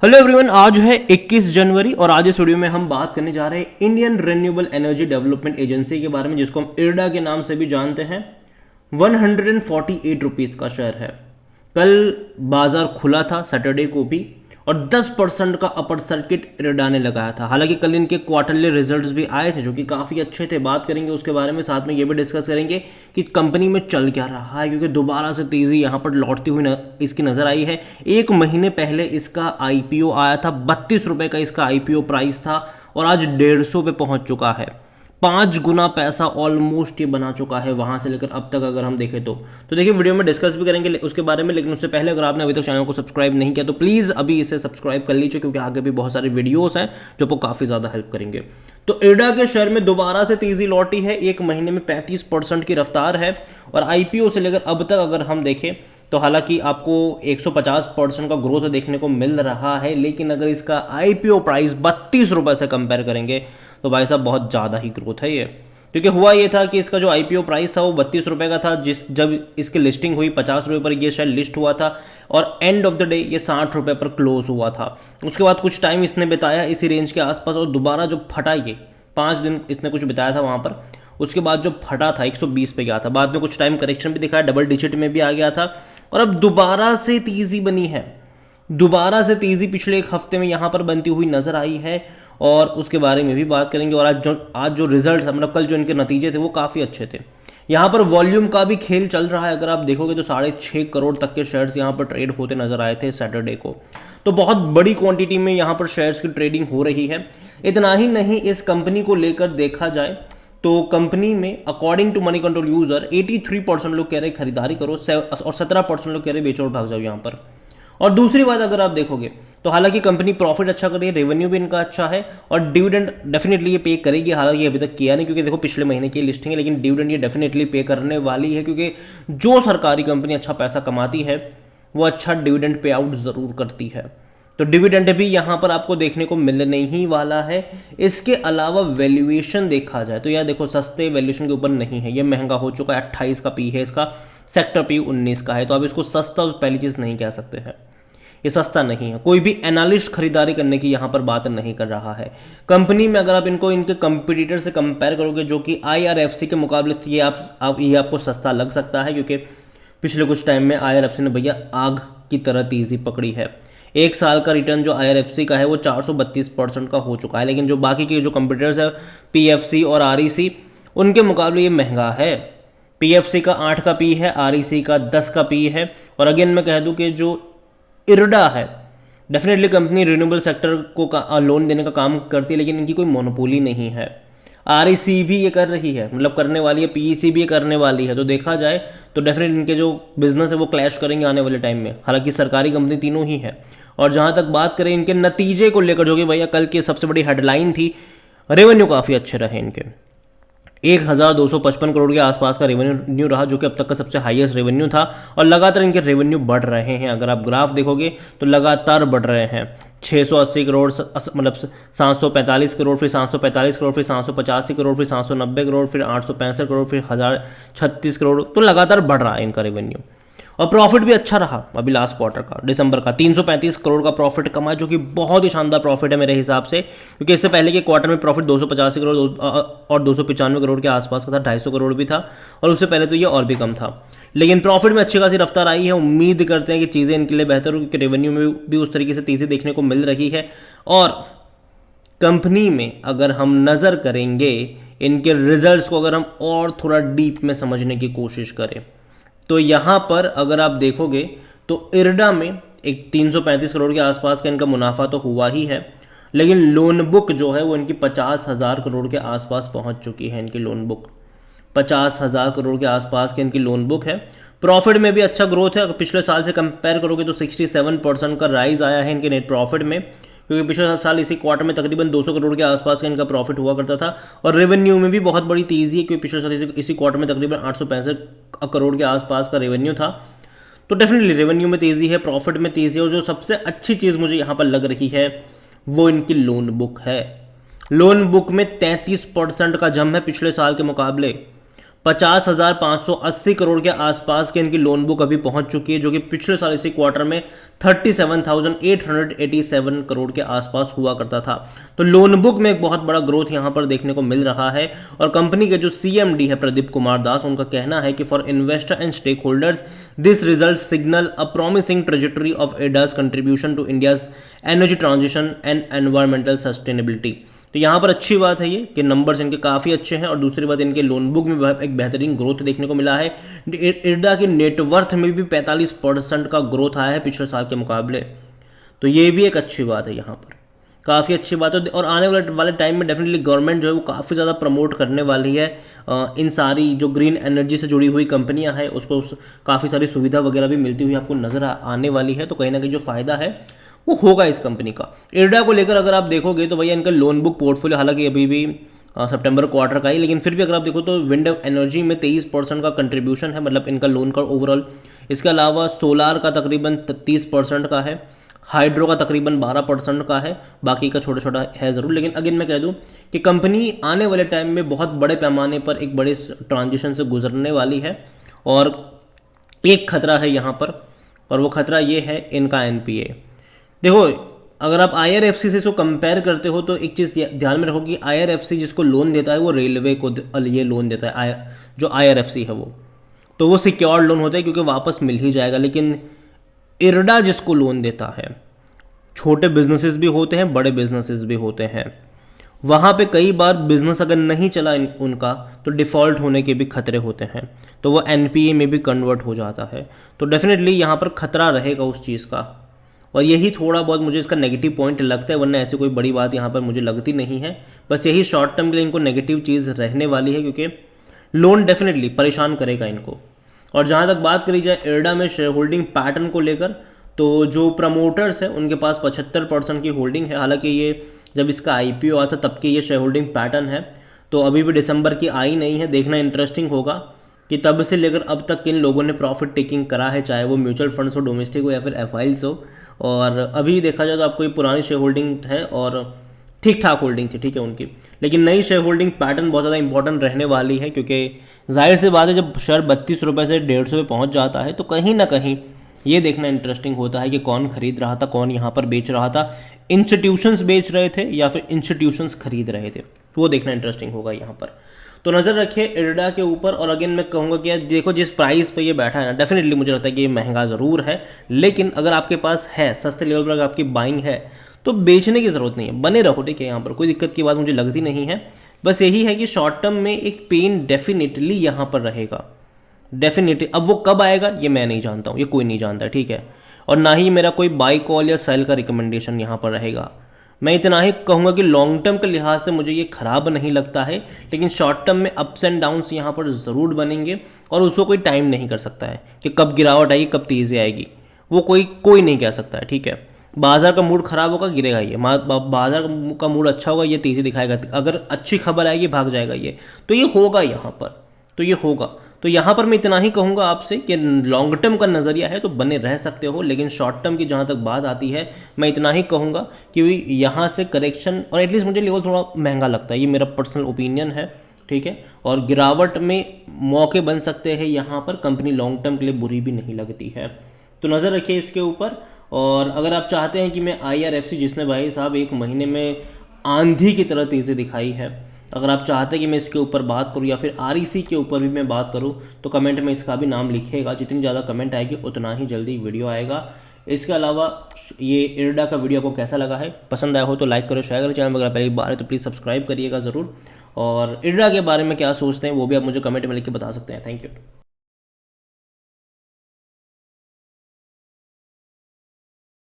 Hello everyone, आज है 21 जनवरी और आज इस वीडियो में हम बात करने जा रहे हैं Indian renewable energy development agency के बारे में, जिसको हम इरडा के नाम से भी जानते हैं। 148 रुपीज़ का शेयर है। कल बाजार खुला था सैटरडे को भी और 10% का अपर सर्किट इरडा ने लगाया था। हालांकि कल इनके क्वार्टरली रिजल्ट्स भी आए थे जो कि काफ़ी अच्छे थे। बात करेंगे उसके बारे में, साथ में ये भी डिस्कस करेंगे कि कंपनी में चल क्या रहा है, क्योंकि दोबारा से तेज़ी यहाँ पर लौटती हुई इसकी नज़र आई है। एक महीने पहले इसका आईपीओ आया था, 32 रुपये का इसका आईपीओ प्राइस था और आज 150 पे पहुँच चुका है। 5 गुना पैसा ऑलमोस्ट ये बना चुका है वहां से लेकर अब तक अगर हम देखें तो देखिए वीडियो में डिस्कस भी करेंगे उसके बारे में। लेकिन उससे पहले अगर आपने अभी तक चैनल को सब्सक्राइब नहीं किया तो प्लीज़ अभी इसे सब्सक्राइब कर लीजिए, क्योंकि आगे भी बहुत सारे वीडियोस हैं जो आपको काफ़ी ज़्यादा हेल्प करेंगे। तो इरडा के शेयर में दोबारा से तेज़ी लौटी है। एक महीने में 35% की रफ्तार है और आईपीओ से लेकर अब तक अगर हम देखें तो हालांकि आपको 150% का ग्रोथ देखने को मिल रहा है। लेकिन अगर इसका आईपीओ प्राइस 32 रुपये से कंपेयर करेंगे तो भाई साहब बहुत ज़्यादा ही ग्रोथ है ये। क्योंकि हुआ ये था कि इसका जो आईपीओ प्राइस था वो 32 रुपये का था, जब इसकी लिस्टिंग हुई 50 रुपये पर ये शेयर लिस्ट हुआ था और एंड ऑफ द डे ये 60 रुपये पर क्लोज हुआ था। उसके बाद कुछ टाइम इसने बिताया इसी रेंज के आसपास और दोबारा जो फटा ये 5 दिन इसने कुछ बिताया था वहाँ पर। उसके बाद जो फटा था 120 पे गया था, बाद में कुछ टाइम करेक्शन भी दिखाया, डबल डिजिट में भी आ गया था और अब दोबारा से तेज़ी बनी है। दोबारा से तेज़ी पिछले एक हफ्ते में यहाँ पर बनती हुई नज़र आई है और उसके बारे में भी बात करेंगे। और आज जो रिजल्ट मतलब कल जो इनके नतीजे थे वो काफ़ी अच्छे थे। यहाँ पर वॉल्यूम का भी खेल चल रहा है। अगर आप देखोगे तो 6.5 करोड़ तक के शेयर्स यहाँ पर ट्रेड होते नजर आए थे सैटरडे को। तो बहुत बड़ी क्वांटिटी में यहाँ पर शेयर्स की ट्रेडिंग हो रही है। इतना ही नहीं, इस कंपनी को लेकर देखा जाए तो कंपनी में according to Moneycontrol user 83% लोग कह रहे खरीदारी करो और 17% लोग कह रहे बेचो और भाग जाओ यहाँ पर। और दूसरी बात अगर आप देखोगे तो हालांकि कंपनी प्रॉफिट अच्छा कर रही है, रेवेन्यू भी इनका अच्छा है और डिविडेंड डेफिनेटली ये पे करेगी। हालांकि अभी तक किया नहीं क्योंकि देखो पिछले महीने की लिस्टिंग है, लेकिन डिविडेंड ये डेफिनेटली पे करने वाली है, क्योंकि जो सरकारी कंपनी अच्छा पैसा कमाती है वो अच्छा डिविडेंड पे आउट ज़रूर करती है। तो डिविडेंड भी यहाँ पर आपको देखने को मिलने ही वाला है। इसके अलावा वैल्यूएशन देखा जाए तो यार देखो सस्ते वैल्यूएशन के ऊपर नहीं है, ये महंगा हो चुका है। 28 का पी है इसका, सेक्टर पी 19 का है। तो अब इसको सस्ता तो पहली चीज़ नहीं कह सकते हैं, ये सस्ता नहीं है। कोई भी एनालिस्ट खरीदारी करने की यहाँ पर बात नहीं कर रहा है। कंपनी में अगर आप इनको इनके कंपटीटर से कंपेयर करोगे जो कि IRFC के मुकाबले, तो ये आपको सस्ता लग सकता है, क्योंकि पिछले कुछ टाइम में IRFC ने भैया आग की तरह तेज़ी पकड़ी है। एक साल का रिटर्न जो IRFC का है वो 432% का हो चुका है। लेकिन जो बाकी के जो कंपटीटर्स है PFC और REC, उनके मुकाबले ये महंगा है। PFC का 8 का पी है, REC का 10 का पी है। और अगेन मैं कह दूं कि जो इरडा है डेफिनेटली कंपनी रिन्यूएबल सेक्टर को लोन देने का काम करती है, लेकिन इनकी कोई मोनोपोली नहीं है। REC भी ये कर रही है, मतलब करने वाली है, PEC भी ये करने वाली है। तो देखा जाए तो डेफिनेटली इनके जो बिजनेस है वो क्लैश करेंगे आने वाले टाइम में। हालांकि सरकारी कंपनी तीनों ही है। और जहां तक बात करें इनके नतीजे को लेकर, जो कि भैया कल की सबसे बड़ी हेडलाइन थी, रेवेन्यू काफ़ी अच्छे रहे इनके। 1255 करोड़ के आसपास का रेवेन्यू रहा, जो कि अब तक का सबसे हाईएस्ट रेवेन्यू था। और लगातार इनके रेवेन्यू बढ़ रहे हैं। अगर आप ग्राफ देखोगे तो लगातार बढ़ रहे हैं। 680 करोड़, मतलब 745 करोड़, फिर 745 करोड़, फिर 785 करोड़, फिर 790 करोड़, फिर 865 करोड़, फिर 1036 करोड़। तो लगातार बढ़ रहा है इनका रेवेन्यू। और प्रॉफिट भी अच्छा रहा अभी लास्ट क्वार्टर का, दिसंबर का 335 करोड़ का प्रॉफिट कमा, जो कि बहुत ही शानदार प्रॉफिट है मेरे हिसाब से। क्योंकि इससे पहले के क्वार्टर में प्रॉफिट 285 करोड़ और 295 करोड़ के आसपास का था, 250 करोड़ भी था और उससे पहले तो ये और भी कम था। लेकिन प्रॉफिट में अच्छी खासी रफ्तार आई है। उम्मीद करते हैं कि चीज़ें इनके लिए बेहतर हो, क्योंकि रेवेन्यू में भी उस तरीके से तेज़ी देखने को मिल रही है। और कंपनी में अगर हम नज़र करेंगे इनके रिजल्ट्स को, अगर हम और थोड़ा डीप में समझने की कोशिश करें तो यहाँ पर अगर आप देखोगे तो इरडा में एक 335 करोड़ के आसपास का इनका मुनाफा तो हुआ ही है, लेकिन लोन बुक जो है वो इनकी 50,000 करोड़ के आसपास पहुँच चुकी है। इनकी लोन बुक 50,000 करोड़ के आसपास की इनकी लोन बुक है। प्रॉफिट में भी अच्छा ग्रोथ है। अगर पिछले साल से कंपेयर करोगे तो 67% का राइज आया है इनके नेट प्रॉफिट में, क्योंकि पिछले साल इसी क्वार्टर में तकरीबन 200 करोड़ के आसपास का इनका प्रॉफिट हुआ करता था। और रेवेन्यू में भी बहुत बड़ी तेज़ी है, क्योंकि पिछले साल इसी क्वार्टर में तकरीबन 865 करोड़ के आसपास का रेवेन्यू था। तो डेफिनेटली रेवेन्यू में तेज़ी है, प्रॉफिट में तेज़ी है। और जो सबसे अच्छी चीज़ मुझे यहाँ पर लग रही है वो इनकी लोन बुक है। लोन बुक में 33% का जंप है पिछले साल के मुकाबले। 50,580 करोड़ के आसपास की इनकी लोन बुक अभी पहुंच चुकी है, जो कि पिछले साल इसी क्वार्टर में 37,887 करोड़ के आसपास हुआ करता था। तो लोन बुक में एक बहुत बड़ा ग्रोथ यहां पर देखने को मिल रहा है। और कंपनी के जो सीएमडी है प्रदीप कुमार दास, उनका कहना है कि for investor and stakeholders this result signal a promising trajectory of एडास contribution to India's energy transition and environmental sustainability. तो यहाँ पर अच्छी बात है ये कि नंबर्स इनके काफ़ी अच्छे हैं। और दूसरी बात, इनके लोन बुक में एक बेहतरीन ग्रोथ देखने को मिला है। इर्डा की नेटवर्थ में भी 45% का ग्रोथ आया है पिछले साल के मुकाबले। तो ये भी एक अच्छी बात है, यहाँ पर काफ़ी अच्छी बात है। और आने वाले टाइम में डेफिनेटली गवर्नमेंट जो है वो काफ़ी ज़्यादा प्रमोट करने वाली है इन सारी जो ग्रीन एनर्जी से जुड़ी हुई कंपनियां हैं, उसको काफ़ी सारी सुविधा वगैरह भी मिलती हुई आपको नज़र आने वाली है। तो कहीं ना कहीं जो फ़ायदा है वो होगा इस कंपनी का। इर्डा को लेकर अगर आप देखोगे तो भैया इनका लोन बुक पोर्टफोलियो हालांकि अभी भी सितंबर क्वार्टर का ही, लेकिन फिर भी अगर आप देखो तो विंड एनर्जी में 23% का कंट्रीब्यूशन है, मतलब इनका लोन का ओवरऑल। इसके अलावा सोलार का तकरीबन 30% का है, हाइड्रो का तकरीबन 12% का है, बाकी का छोटा छोटा है ज़रूर। लेकिन अगेन मैं कह दूं कि कंपनी आने वाले टाइम में बहुत बड़े पैमाने पर एक बड़े ट्रांजिशन से गुजरने वाली है। और एक खतरा है यहाँ पर, और वो खतरा ये है इनका एनपीए। देखो, अगर आप आईआरएफसी से इसको कंपेयर करते हो तो एक चीज़ ध्यान में रखो कि आईआरएफसी जिसको लोन देता है वो रेलवे को ये लोन देता है, जो आईआरएफसी है वो, तो वो सिक्योर्ड लोन होता है क्योंकि वापस मिल ही जाएगा। लेकिन इर्डा जिसको लोन देता है, छोटे बिजनेसेस भी होते हैं, बड़े बिजनेसेस भी होते हैं, वहाँ पे कई बार बिजनेस अगर नहीं चला उनका तो डिफ़ॉल्ट होने के भी खतरे होते हैं, तो वो एनपीए में भी कन्वर्ट हो जाता है। तो डेफिनेटली यहाँ पर खतरा रहेगा उस चीज़ का, और यही थोड़ा बहुत मुझे इसका नेगेटिव पॉइंट लगता है, वरना ऐसी कोई बड़ी बात यहाँ पर मुझे लगती नहीं है। बस यही शॉर्ट टर्म के लिए इनको नेगेटिव चीज़ रहने वाली है, क्योंकि लोन डेफिनेटली परेशान करेगा इनको। और जहाँ तक बात करी जाए इर्डा में शेयर होल्डिंग पैटर्न को लेकर, तो जो प्रमोटर्स हैं उनके पास 75% की होल्डिंग है। हालांकि ये जब इसका आईपीओ आया था तब की ये शेयर होल्डिंग पैटर्न है, तो अभी भी दिसंबर की आई नहीं है। देखना इंटरेस्टिंग होगा कि तब से लेकर अब तक किन लोगों ने प्रॉफिट टेकिंग करा है, चाहे वो म्यूचुअल फंड्स हो, डोमेस्टिक हो या फिर एफआईएल्स हो। और अभी देखा जाए तो आपको ये पुरानी शेयर होल्डिंग है और ठीक ठाक होल्डिंग थी, ठीक है उनकी। लेकिन नई शेयर होल्डिंग पैटर्न बहुत ज़्यादा इंपॉर्टेंट रहने वाली है, क्योंकि जाहिर सी बात है जब शेयर 32 रुपये से 150 पे पहुंच जाता है तो कहीं ना कहीं ये देखना इंटरेस्टिंग होता है कि कौन खरीद रहा था, कौन यहाँ पर बेच रहा था। इंस्टीट्यूशंस बेच रहे थे या फिर इंस्टीट्यूशंस खरीद रहे थे, तो वो देखना इंटरेस्टिंग होगा यहाँ पर। तो नज़र रखिए इर्डा के ऊपर। और अगेन मैं कहूँगा कि देखो जिस प्राइस पे ये बैठा है ना, डेफिनेटली मुझे लगता है कि ये महंगा ज़रूर है, लेकिन अगर आपके पास है सस्ते लेवल पर, अगर आपकी बाइंग है तो बेचने की ज़रूरत नहीं है, बने रहो, ठीक है। यहाँ पर कोई दिक्कत की बात मुझे लगती नहीं है। बस यही है कि शॉर्ट टर्म में एक पेन डेफिनेटली यहाँ पर रहेगा, डेफिनेटली। अब वो कब आएगा ये मैं नहीं जानता हूँ, ये कोई नहीं जानता, ठीक है। और ना ही मेरा कोई बाई कॉल या सेल का रिकमेंडेशन यहाँ पर रहेगा। मैं इतना ही कहूँगा कि लॉन्ग टर्म के लिहाज से मुझे ये ख़राब नहीं लगता है, लेकिन शॉर्ट टर्म में अप्स एंड डाउन्स यहाँ पर ज़रूर बनेंगे, और उसको कोई टाइम नहीं कर सकता है कि कब गिरावट आएगी, कब तेज़ी आएगी, वो कोई नहीं कह सकता है, ठीक है। बाजार का मूड ख़राब होगा, गिरेगा ये, बाजार का मूड अच्छा होगा, ये तेज़ी दिखाएगा। अगर अच्छी खबर आएगी, भाग जाएगा ये। तो ये होगा यहाँ पर, तो ये होगा। तो यहाँ पर मैं इतना ही कहूँगा आपसे कि लॉन्ग टर्म का नज़रिया है तो बने रह सकते हो, लेकिन शॉर्ट टर्म की जहाँ तक बात आती है, मैं इतना ही कहूँगा कि यहाँ से करेक्शन, और एटलीस्ट मुझे लेवल थोड़ा महंगा लगता है, ये मेरा पर्सनल ओपिनियन है, ठीक है। और गिरावट में मौके बन सकते हैं यहाँ पर, कंपनी लॉन्ग टर्म के लिए बुरी भी नहीं लगती है। तो नज़र रखिए इसके ऊपर। और अगर आप चाहते हैं कि मैं आईआरएफसी, जिसने भाई साहब एक महीने में आंधी की तरह तेज़ी दिखाई है, अगर आप चाहते हैं कि मैं इसके ऊपर बात करूं या फिर आरईसी के ऊपर भी मैं बात करूं, तो कमेंट में इसका भी नाम लिखिएगा। जितनी ज़्यादा कमेंट आएगी उतना ही जल्दी वीडियो आएगा। इसके अलावा ये इर्डा का वीडियो आपको कैसा लगा है, पसंद आया हो तो लाइक करो, शेयर करो। चैनल अगर पहली बार है तो प्लीज़ सब्सक्राइब करिएगा ज़रूर। और इर्डा के बारे में क्या सोचते हैं वो भी आप मुझे कमेंट में लिख के बता सकते हैं। Thank you.